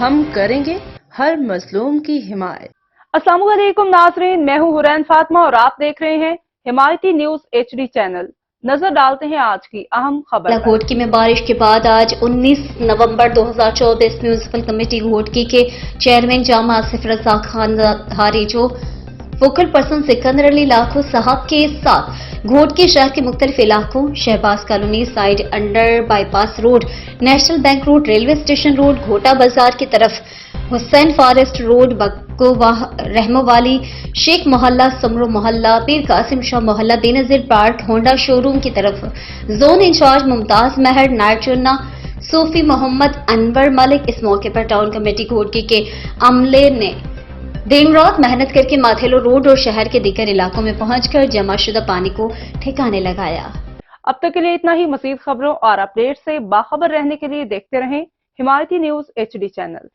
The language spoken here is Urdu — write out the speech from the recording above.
ہم کریں گے ہر مظلوم کی حمایت۔ السلام علیکم ناظرین، میں ہوں حرین فاطمہ اور آپ دیکھ رہے ہیں حمایتی نیوز HD چینل۔ نظر ڈالتے ہیں آج کی اہم خبر پر۔ گھوٹکی میں بارش کے بعد آج 19 نومبر 2024 میونسپل کمیٹی گھوٹکی کے چیئرمین جامع آصف رضا خان دھاری جو فوکل پرسن سکندر علی لاکھو صاحب کے ساتھ گھوٹکی شہر کے مختلف علاقوں Shahbaz colony side under bypass road, National Bank road, railway station road, Ghota Bazaar کی طرف، حسین فارسٹ روڈ، بکو رحمو والی، شیخ محلہ، سمرو محلہ، پیر قاسم شاہ محلہ، Benazir park, Honda showroom کی طرف زون انچارج ممتاز مہر، نائٹ چننا، صوفی محمد انور ملک۔ اس موقع پر ٹاؤن کمیٹی گھوٹکی کے عملے نے دن رات محنت کر کے ماتھیلو روڈ اور شہر کے دیگر علاقوں میں پہنچ کر جمع شدہ پانی کو ٹھکانے لگایا۔ اب تک کے لیے اتنا ہی۔ مزید خبروں اور اپڈیٹ سے باخبر رہنے کے لیے دیکھتے رہیں حمایتی نیوز HD چینل۔